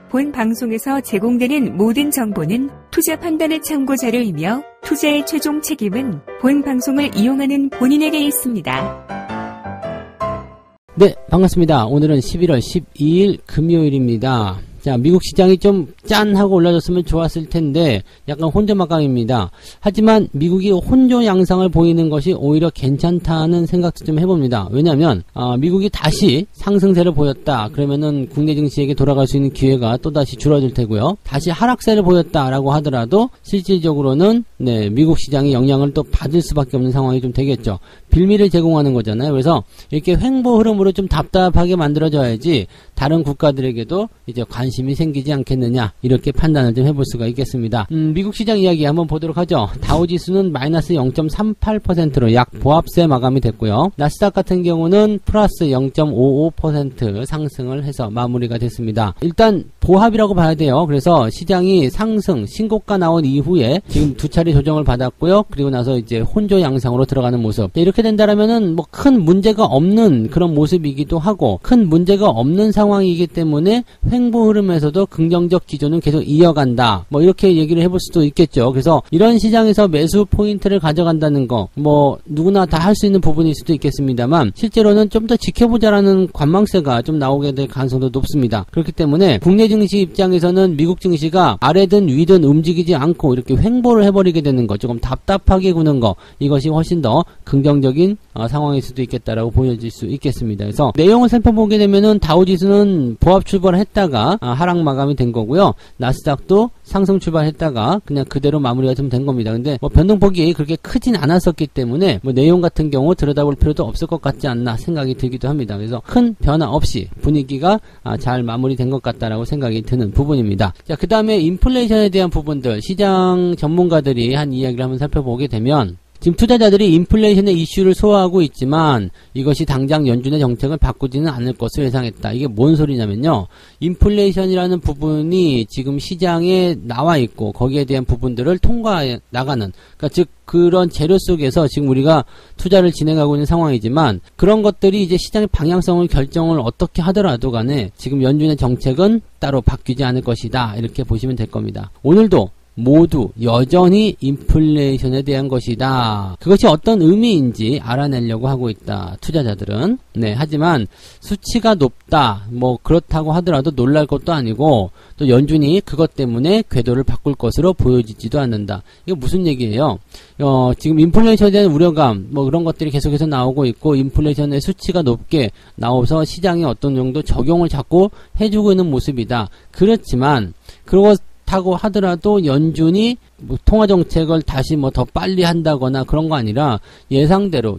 본 방송에서 제공되는 모든 정보는 투자 판단의 참고 자료이며 투자의 최종 책임은 본 방송을 이용하는 본인에게 있습니다. 네, 반갑습니다. 오늘은 11월 12일 금요일입니다. 자, 미국 시장이 좀 짠하고 올라졌으면 좋았을 텐데 약간 혼조막강입니다. 하지만 미국이 혼조 양상을 보이는 것이 오히려 괜찮다는 생각도 좀 해봅니다. 왜냐하면 미국이 다시 상승세를 보였다. 그러면은 국내 증시에게 돌아갈 수 있는 기회가 또다시 줄어들 테고요. 다시 하락세를 보였다라고 하더라도 실질적으로는 미국 시장이 영향을 또 받을 수밖에 없는 상황이 좀 되겠죠. 빌미를 제공하는 거잖아요. 그래서 이렇게 횡보 흐름으로 좀 답답하게 만들어져야지 다른 국가들에게도 이제 관심이 생기지 않겠느냐, 이렇게 판단을 좀 해볼 수가 있겠습니다. 미국 시장 이야기 한번 보도록 하죠. 다우지수는 마이너스 0.38%로 약 보합세 마감이 됐고요. 나스닥 같은 경우는 플러스 0.55% 상승을 해서 마무리가 됐습니다. 일단 보합이라고 봐야 돼요. 그래서 시장이 상승, 신고가 나온 이후에 지금 두 차례 조정을 받았고요. 그리고 나서 이제 혼조 양상으로 들어가는 모습. 이렇게 된다라면은 뭐 큰 문제가 없는 그런 모습이기도 하고, 큰 문제가 없는 상황이기 때문에 횡보 흐름에서도 긍정적 기조는 계속 이어간다. 뭐 이렇게 얘기를 해볼 수도 있겠죠. 그래서 이런 시장에서 매수 포인트를 가져간다는 거, 뭐 누구나 다 할 수 있는 부분일 수도 있겠습니다만, 실제로는 좀 더 지켜보자라는 관망세가 좀 나오게 될 가능성도 높습니다. 그렇기 때문에 국내 증시 입장에서는 미국 증시가 아래든 위든 움직이지 않고 이렇게 횡보를 해버리게 되는 거, 조금 답답하게 구는 거, 이것이 훨씬 더 긍정적인 상황일 수도 있겠다라고 보여질 수 있겠습니다. 그래서 내용을 살펴보게 되면은 다우지수는 보합 출발을 했다가 하락 마감이 된 거고요. 나스닥도 상승 출발했다가 그냥 그대로 마무리가 좀 된 겁니다. 근데 뭐 변동폭이 그렇게 크진 않았었기 때문에 뭐 내용 같은 경우 들여다볼 필요도 없을 것 같지 않나 생각이 들기도 합니다. 그래서 큰 변화 없이 분위기가 잘 마무리된 것 같다라고 생각이 드는 부분입니다. 자, 그 다음에 인플레이션에 대한 부분들, 시장 전문가들이 한 이야기를 한번 살펴보게 되면, 지금 투자자들이 인플레이션의 이슈를 소화하고 있지만 이것이 당장 연준의 정책을 바꾸지는 않을 것을 예상했다. 이게 뭔 소리냐면요, 인플레이션이라는 부분이 지금 시장에 나와 있고 거기에 대한 부분들을 통과해 나가는, 그러니까 즉 그런 재료 속에서 지금 우리가 투자를 진행하고 있는 상황이지만, 그런 것들이 이제 시장의 방향성을 결정을 어떻게 하더라도 간에 지금 연준의 정책은 따로 바뀌지 않을 것이다, 이렇게 보시면 될 겁니다. 오늘도 모두 여전히 인플레이션에 대한 것이다. 그것이 어떤 의미인지 알아내려고 하고 있다, 투자자들은. 하지만 수치가 높다, 뭐 그렇다고 하더라도 놀랄 것도 아니고, 또 연준이 그것 때문에 궤도를 바꿀 것으로 보여지지도 않는다. 이거 무슨 얘기예요? 지금 인플레이션에 대한 우려감, 뭐 그런 것들이 계속해서 나오고 있고, 인플레이션의 수치가 높게 나와서 시장에 어떤 정도 적용을 자꾸 해주고 있는 모습이다. 그렇지만 그렇다고 하더라도 연준이 뭐 통화정책을 다시 뭐 더 빨리 한다거나 그런 거 아니라 예정대로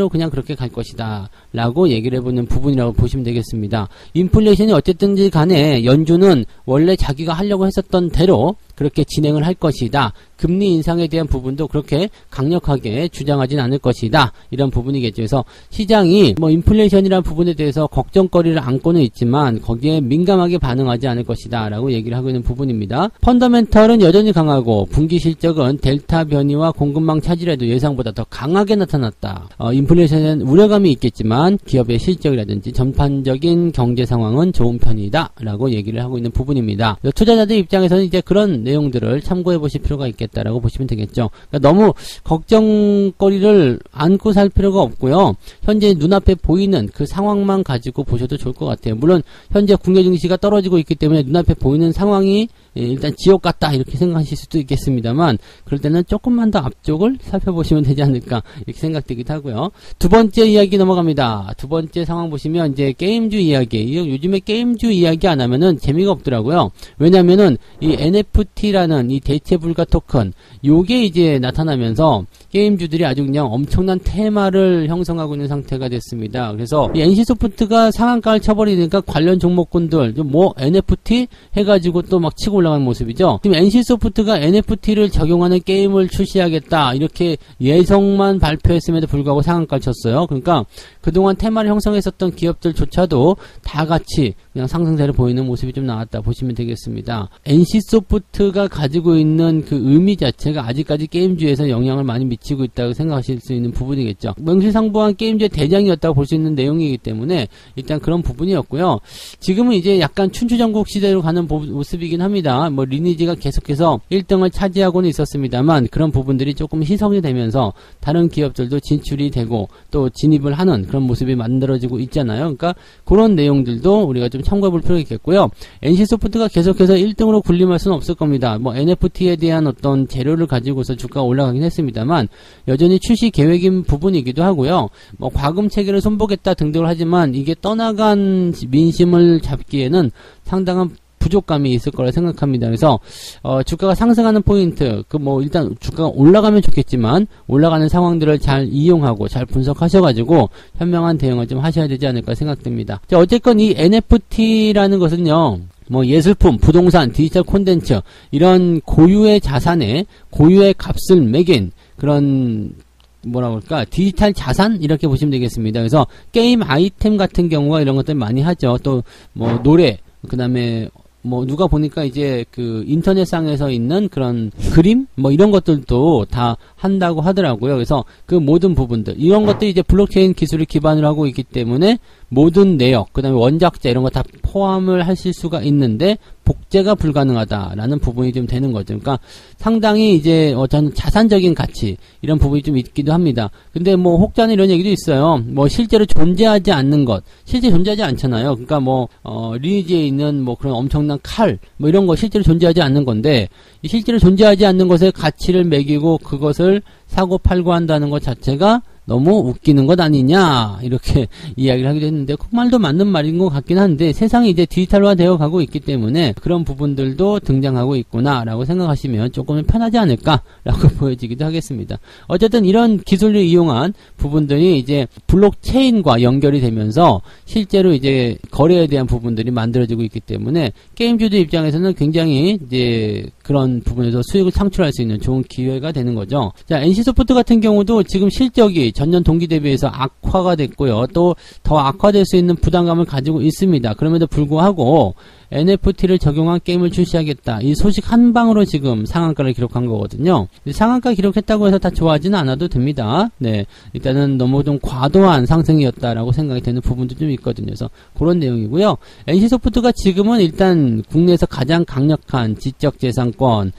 그냥 그렇게 갈 것이다 라고 얘기를 해보는 부분이라고 보시면 되겠습니다. 인플레이션이 어쨌든지 간에 연준은 원래 자기가 하려고 했었던 대로 그렇게 진행을 할 것이다. 금리 인상에 대한 부분도 그렇게 강력하게 주장하진 않을 것이다. 이런 부분이겠죠. 그래서 시장이 뭐 인플레이션이라는 부분에 대해서 걱정거리를 안고는 있지만 거기에 민감하게 반응하지 않을 것이다 라고 얘기를 하고 있는 부분입니다. 펀더멘털은 여전히 강하고 분기 실적은 델타 변이와 공급망 차질에도 예상보다 더 강하게 나타났다. 인플레이션에는 우려감이 있겠지만 기업의 실적이라든지 전반적인 경제 상황은 좋은 편이다 라고 얘기를 하고 있는 부분입니다. 투자자들 입장에서는 이제 그런 내용들을 참고해 보실 필요가 있겠다라고 보시면 되겠죠. 그러니까 너무 걱정거리를 안고 살 필요가 없고요. 현재 눈앞에 보이는 그 상황만 가지고 보셔도 좋을 것 같아요. 물론 현재 국내 증시가 떨어지고 있기 때문에 눈앞에 보이는 상황이 일단 지옥 같다 이렇게 생각하실 수도 있겠습니다만, 그럴 때는 조금만 더 앞쪽을 살펴보시면 되지 않을까 이렇게 생각되기도 하고요. 두 번째 이야기 넘어갑니다. 두 번째 상황 보시면 이제 게임주 이야기. 요즘에 게임주 이야기 안 하면은 재미가 없더라고요. 왜냐면은 이 NFT라는 이 대체불가 토큰, 요게 이제 나타나면서 게임주들이 아주 그냥 엄청난 테마를 형성하고 있는 상태가 됐습니다. 그래서 이 NC소프트가 상한가를 쳐버리니까 관련 종목군들 뭐 NFT 해가지고 또 막 치고 올라가는 모습이죠. 지금 NC소프트가 NFT NFT를 적용하는 게임을 출시하겠다 이렇게 예성만 발표했음에도 불구하고 상한가를 쳤어요. 그러니까 그동안 테마를 형성했었던 기업들조차도 다 같이 그냥 상승세를 보이는 모습이 좀 나왔다 보시면 되겠습니다. NC소프트가 가지고 있는 그 의미 자체가 아직까지 게임주에서 영향을 많이 미치고 있다고 생각하실 수 있는 부분이겠죠. 명실상부한 게임주의 대장이었다고 볼 수 있는 내용이기 때문에 일단 그런 부분이었고요. 지금은 이제 약간 춘추전국 시대로 가는 모습이긴 합니다. 뭐 리니지가 계속해서 1등을 차지하고는 있었습니다만 그런 부분들이 조금 희석이 되면서 다른 기업들도 진출이 되고 또 진입을 하는 그런 모습이 만들어지고 있잖아요. 그러니까 그런 내용들도 우리가 좀 참고해 볼 필요가 있겠고요. NC소프트가 계속해서 1등으로 군림할 수는 없을 겁니다. 뭐 NFT에 대한 어떤 재료를 가지고서 주가가 올라가긴 했습니다만 여전히 출시 계획인 부분이기도 하고요. 뭐 과금 체계를 손보겠다 등등을 하지만 이게 떠나간 민심을 잡기에는 상당한 부족감이 있을 거라 생각합니다. 그래서 주가가 상승하는 포인트, 일단 주가가 올라가면 좋겠지만 올라가는 상황들을 잘 이용하고 잘 분석하셔가지고 현명한 대응을 좀 하셔야 되지 않을까 생각됩니다. 자, 어쨌건 이 NFT라는 것은요. 뭐 예술품, 부동산, 디지털 콘텐츠 이런 고유의 자산에 고유의 값을 매긴 그런 뭐라고 할까 디지털 자산 이렇게 보시면 되겠습니다. 그래서 게임 아이템 같은 경우가 이런 것들 많이 하죠. 또 뭐 노래 그 다음에 뭐 누가 보니까 이제 그 인터넷상에서 있는 그런 그림 뭐 이런 것들도 다 한다고 하더라고요. 그래서 그 모든 부분들 이런 것들이 이제 블록체인 기술을 기반으로 하고 있기 때문에 모든 내역 그 다음에 원작자 이런 거 다 포함을 하실 수가 있는데 복제가 불가능하다라는 부분이 좀 되는 거죠. 그러니까 상당히 이제 저는 자산적인 가치 이런 부분이 좀 있기도 합니다. 근데 뭐 혹자는 이런 얘기도 있어요. 뭐 실제로 존재하지 않는 것, 실제 존재하지 않잖아요. 그러니까 뭐 리니지에 있는 뭐 그런 엄청난 칼 뭐 이런 거 실제로 존재하지 않는 건데 실제로 존재하지 않는 것에 가치를 매기고 그것을 사고 팔고 한다는 것 자체가 너무 웃기는 것 아니냐 이렇게 이야기를 하기도 했는데 그 말도 맞는 말인 것 같긴 한데 세상이 이제 디지털화 되어 가고 있기 때문에 그런 부분들도 등장하고 있구나 라고 생각하시면 조금 편하지 않을까 라고 보여지기도 하겠습니다. 어쨌든 이런 기술을 이용한 부분들이 이제 블록체인과 연결이 되면서 실제로 이제 거래에 대한 부분들이 만들어지고 있기 때문에 게임주들 입장에서는 굉장히 이제 그런 부분에서 수익을 창출할 수 있는 좋은 기회가 되는 거죠. 자, NC소프트 같은 경우도 지금 실적이 전년 동기 대비해서 악화가 됐고요. 또 더 악화될 수 있는 부담감을 가지고 있습니다. 그럼에도 불구하고 NFT를 적용한 게임을 출시하겠다. 이 소식 한 방으로 지금 상한가를 기록한 거거든요. 상한가 기록했다고 해서 다 좋아하지는 않아도 됩니다. 네, 일단은 너무 좀 과도한 상승이었다라고 생각이 되는 부분도 좀 있거든요. 그래서 그런 내용이고요. NC소프트가 지금은 일단 국내에서 가장 강력한 지적재산권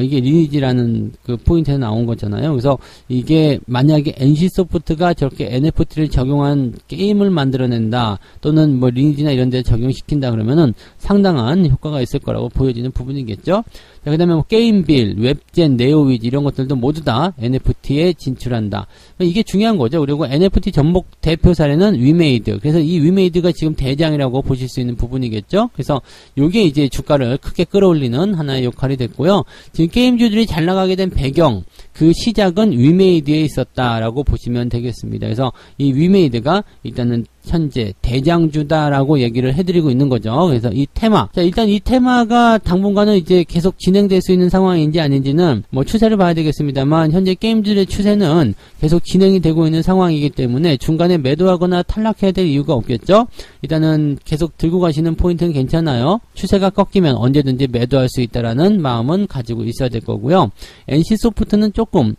이게 리니지라는 그 포인트에 나온 거잖아요. 그래서 이게 만약에 NC소프트가 저렇게 NFT를 적용한 게임을 만들어낸다 또는 뭐 리니지나 이런 데 적용시킨다 그러면은 상당한 효과가 있을 거라고 보여지는 부분이겠죠. 자, 그 다음에 뭐 게임빌, 웹젠, 네오위즈 이런 것들도 모두 다 NFT에 진출한다. 이게 중요한 거죠. 그리고 NFT 전목 대표 사례는 위메이드. 그래서 이 위메이드가 지금 대장이라고 보실 수 있는 부분이겠죠. 그래서 요게 이제 주가를 크게 끌어올리는 하나의 역할이 됐고요. 지금 게임주들이 잘 나가게 된 배경, 그 시작은 위메이드에 있었다라고 보시면 되겠습니다. 그래서 이 위메이드가 일단은 현재 대장주다라고 얘기를 해드리고 있는 거죠. 그래서 이 테마, 자 일단 이 테마가 당분간은 이제 계속 진행될 수 있는 상황인지 아닌지는 뭐 추세를 봐야 되겠습니다만 현재 게임들의 추세는 계속 진행이 되고 있는 상황이기 때문에 중간에 매도하거나 탈락해야 될 이유가 없겠죠. 일단은 계속 들고 가시는 포인트는 괜찮아요. 추세가 꺾이면 언제든지 매도할 수 있다라는 마음은 가지고 있어야 될 거고요. NC소프트는 조금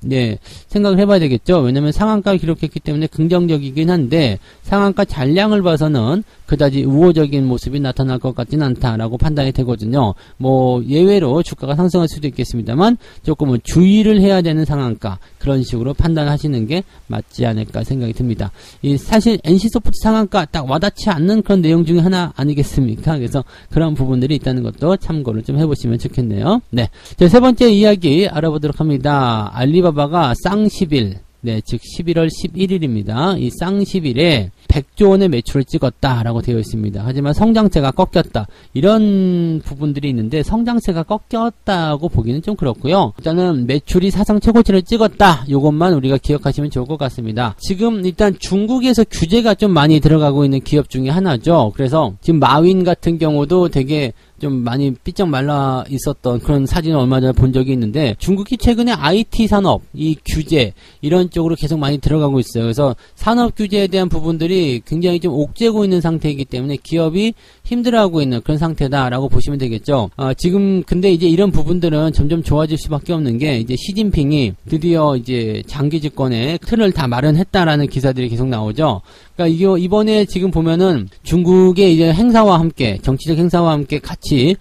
생각을 해봐야 되겠죠. 왜냐면 상한가 기록했기 때문에 긍정적이긴 한데 상한가 잔량을 봐서는 그다지 우호적인 모습이 나타날 것 같지는 않다라고 판단이 되거든요. 뭐 예외로 주가가 상승할 수도 있겠습니다만 조금은 주의를 해야 되는 상한가 그런 식으로 판단하시는 게 맞지 않을까 생각이 듭니다. 이 사실 NC소프트 상한가 딱 와닿지 않는 그런 내용 중에 하나 아니겠습니까? 그래서 그런 부분들이 있다는 것도 참고를 좀 해보시면 좋겠네요. 네, 자, 세 번째 이야기 알아보도록 합니다. 알리바바가 쌍10일 즉 11월 11일입니다. 이 쌍10일에 100조 원의 매출을 찍었다라고 되어 있습니다. 하지만 성장세가 꺾였다. 이런 부분들이 있는데 성장세가 꺾였다고 보기는 좀 그렇고요. 일단은 매출이 사상 최고치를 찍었다. 이것만 우리가 기억하시면 좋을 것 같습니다. 지금 일단 중국에서 규제가 좀 많이 들어가고 있는 기업 중에 하나죠. 그래서 지금 마윈 같은 경우도 되게 좀 많이 삐쩍 말라 있었던 그런 사진을 얼마 전에 본 적이 있는데, 중국이 최근에 IT 산업, 이 규제 이런 쪽으로 계속 많이 들어가고 있어요. 그래서 산업 규제에 대한 부분들이 굉장히 좀 옥죄고 있는 상태이기 때문에 기업이 힘들어하고 있는 그런 상태다라고 보시면 되겠죠. 지금 근데 이제 이런 부분들은 점점 좋아질 수밖에 없는 게, 이제 시진핑이 드디어 이제 장기 집권의 틀을 다 마련했다라는 기사들이 계속 나오죠. 그러니까 이번에 지금 보면은 중국의 이제 행사와 함께, 정치적 행사와 함께 같이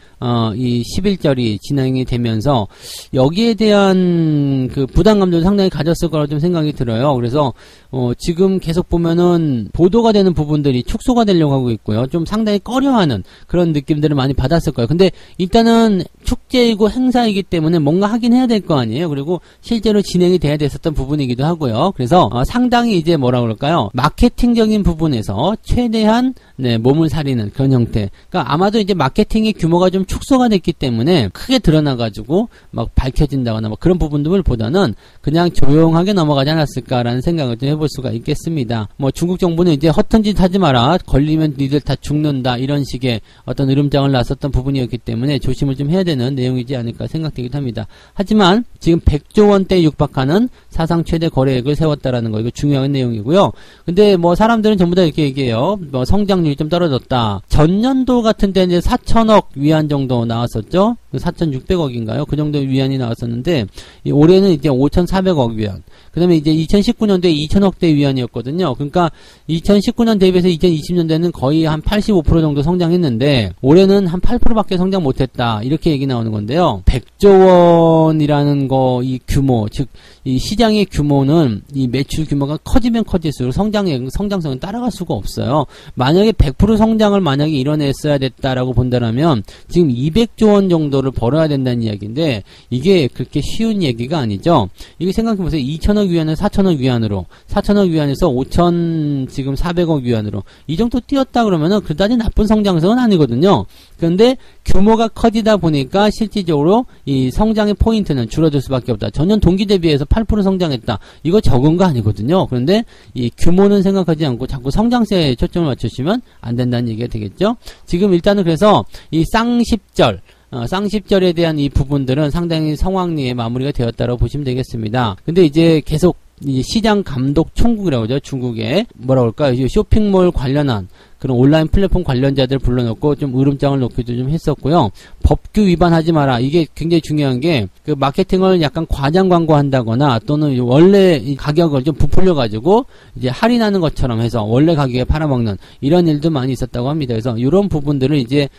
이 11절이 진행이 되면서 여기에 대한 그 부담감도 상당히 가졌을 거라고 좀 생각이 들어요. 그래서 지금 계속 보면은 보도가 되는 부분들이 축소가 되려고 하고 있고요. 좀 상당히 꺼려하는 그런 느낌들을 많이 받았을 거예요. 근데 일단은 축제이고 행사이기 때문에 뭔가 하긴 해야 될 거 아니에요. 그리고 실제로 진행이 돼야 됐었던 부분이기도 하고요. 그래서 상당히 이제 뭐라 그럴까요? 마케팅적인 부분에서 최대한 몸을 사리는 그런 형태. 그러니까 아마도 이제 마케팅의 규모가 좀 축소가 됐기 때문에 크게 드러나가지고 막 밝혀진다거나 뭐 그런 부분들보다는 그냥 조용하게 넘어가지 않았을까라는 생각을 좀 해볼 수가 있겠습니다. 뭐 중국 정부는 이제 허튼 짓 하지 마라, 걸리면 니들 다 죽는다, 이런 식의 어떤 으름장을 놨었던 부분이었기 때문에 조심을 좀 해야 되는 내용이지 않을까 생각되기도 합니다. 하지만 지금 100조 원대에 육박하는 사상 최대 거래액을 세웠다라는 거, 이거 중요한 내용이고요. 근데 뭐 사람들은 전부 다 이렇게 얘기해요. 뭐 성장률이 좀 떨어졌다. 전년도 같은 때 이제 4천억 위안 정도 나왔었죠. 4,600억인가요? 그 정도 위안이 나왔었는데, 올해는 이제 5,400억 위안. 그 다음에 이제 2019년도에 2,000억대 위안이었거든요. 그러니까 2019년 대비해서 2020년대는 거의 한 85% 정도 성장했는데, 올해는 한 8%밖에 성장 못했다, 이렇게 얘기 나오는 건데요. 100조 원이라는 거, 이 규모, 즉 이 시장의 규모는 이 매출 규모가 커지면 커질수록 성장성은 따라갈 수가 없어요. 만약에 100% 성장을 만약에 이뤄냈어야 됐다라고 본다라면 지금 200조 원 정도를 벌어야 된다는 이야기인데, 이게 그렇게 쉬운 얘기가 아니죠. 이게 생각해보세요. 2천억 위안을 4천억 위안으로, 4천억 위안에서 5천 지금 400억 위안으로 이 정도 뛰었다 그러면은 그다지 나쁜 성장성은 아니거든요. 그런데 규모가 커지다 보니까 실질적으로 이 성장의 포인트는 줄어들 수밖에 없다. 전년 동기 대비해서 8% 성장했다. 이거 적은 거 아니거든요. 그런데 이 규모는 생각하지 않고 자꾸 성장세에 초점을 맞추시면 안 된다는 얘기가 되겠죠. 지금 일단은 그래서 이 쌍십절에 대한 이 부분들은 상당히 성황리에 마무리가 되었다고 보시면 되겠습니다. 근데 이제 계속 이 시장 감독 총국이라고 하죠. 중국에 뭐라 그럴까요? 쇼핑몰 관련한 그런 온라인 플랫폼 관련자들 불러놓고 좀 으름장을 놓기도 좀 했었고요. 법규 위반하지 마라. 이게 굉장히 중요한 게, 그 마케팅을 약간 과장 광고한다거나 또는 원래 이 가격을 좀 부풀려가지고 이제 할인하는 것처럼 해서 원래 가격에 팔아먹는 이런 일도 많이 있었다고 합니다. 그래서 이런 부분들을 이제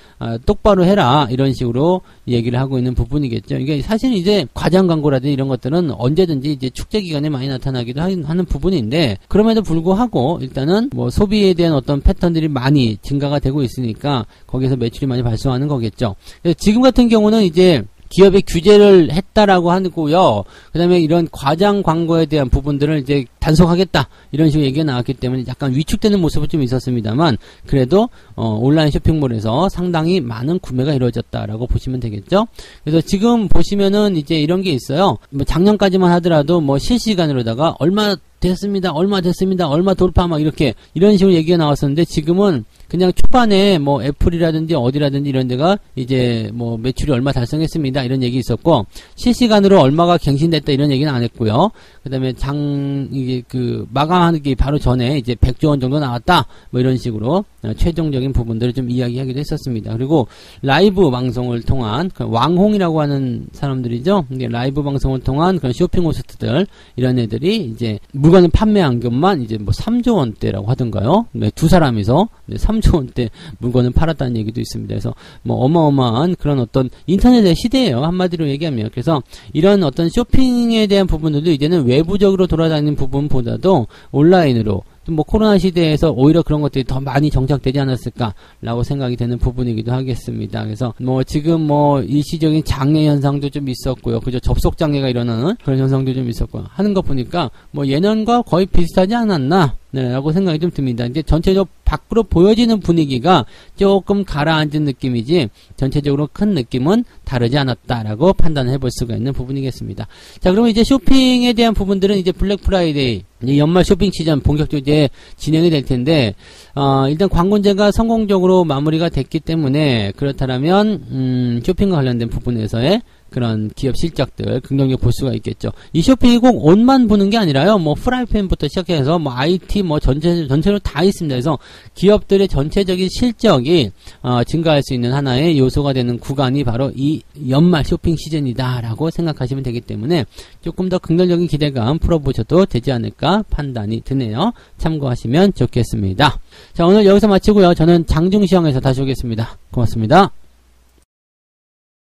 똑바로 해라, 이런 식으로 얘기를 하고 있는 부분이겠죠. 이게 사실 이제 과장 광고라든지 이런 것들은 언제든지 이제 축제 기간에 많이 나타나기도 하는 부분인데, 그럼에도 불구하고 일단은 뭐 소비에 대한 어떤 패턴들이 많이 증가가 되고 있으니까 거기서 매출이 많이 발생하는 거겠죠. 지금 같은 경우는 이제 기업의 규제를 했다라고 하고요. 그 다음에 이런 과장 광고에 대한 부분들을 이제 단속하겠다, 이런 식으로 얘기가 나왔기 때문에 약간 위축되는 모습은 좀 있었습니다만, 그래도 온라인 쇼핑몰에서 상당히 많은 구매가 이루어졌다라고 보시면 되겠죠. 그래서 지금 보시면은 이제 이런 게 있어요. 뭐 작년까지만 하더라도 뭐 실시간으로다가 얼마 됐습니다, 얼마 돌파, 막 이런 식으로 얘기가 나왔었는데, 지금은 그냥 초반에 뭐 애플이라든지 어디라든지 이런 데가 이제 뭐 매출이 얼마 달성했습니다, 이런 얘기 있었고, 실시간으로 얼마가 갱신됐다, 이런 얘기는 안 했고요. 그 다음에 이게 그 마감하기 바로 전에 이제 100조 원 정도 나왔다, 뭐 이런 식으로 최종적인 부분들을 좀 이야기하기도 했었습니다. 그리고 라이브 방송을 통한 그 왕홍이라고 하는 사람들이죠. 라이브 방송을 통한 그런 쇼핑 호스트들, 이런 애들이 이제 물건을 판매한 것만 이제 뭐 3조 원대라고 하던가요. 네, 두 사람이서 3조 원대 물건을 팔았다는 얘기도 있습니다. 그래서 뭐 어마어마한 그런 어떤 인터넷의 시대예요, 한마디로 얘기하면. 그래서 이런 어떤 쇼핑에 대한 부분들도 이제는 외부적으로 돌아다니는 부분보다도 온라인으로, 뭐 코로나 시대에서 오히려 그런 것들이 더 많이 정착되지 않았을까라고 생각이 되는 부분이기도 하겠습니다. 그래서 뭐 지금 뭐 일시적인 장애 현상도 좀 있었고요. 그죠? 접속 장애가 일어나는 그런 현상도 좀 있었고 하는 거 보니까 뭐 예년과 거의 비슷하지 않았나, 네, 라고 생각이 좀 듭니다. 이제 전체적으로 밖으로 보여지는 분위기가 조금 가라앉은 느낌이지 전체적으로 큰 느낌은 다르지 않았다라고 판단을 해볼 수가 있는 부분이겠습니다. 자, 그러면 이제 쇼핑에 대한 부분들은 이제 블랙 프라이데이, 연말 쇼핑 시즌 본격적으로 이제 진행이 될 텐데, 일단 광고제가 성공적으로 마무리가 됐기 때문에 그렇다면 쇼핑과 관련된 부분에서의 그런 기업 실적들 긍정적으로 볼 수가 있겠죠. 이 쇼핑이 꼭 옷만 보는 게 아니라요. 뭐 프라이팬부터 시작해서 뭐 IT 뭐 전체로 다 있습니다. 그래서 기업들의 전체적인 실적이 증가할 수 있는 하나의 요소가 되는 구간이 바로 이 연말 쇼핑 시즌이다라고 생각하시면 되기 때문에 조금 더 긍정적인 기대감 풀어보셔도 되지 않을까 판단이 드네요. 참고하시면 좋겠습니다. 자, 오늘 여기서 마치고요. 저는 장중시황에서 다시 오겠습니다. 고맙습니다.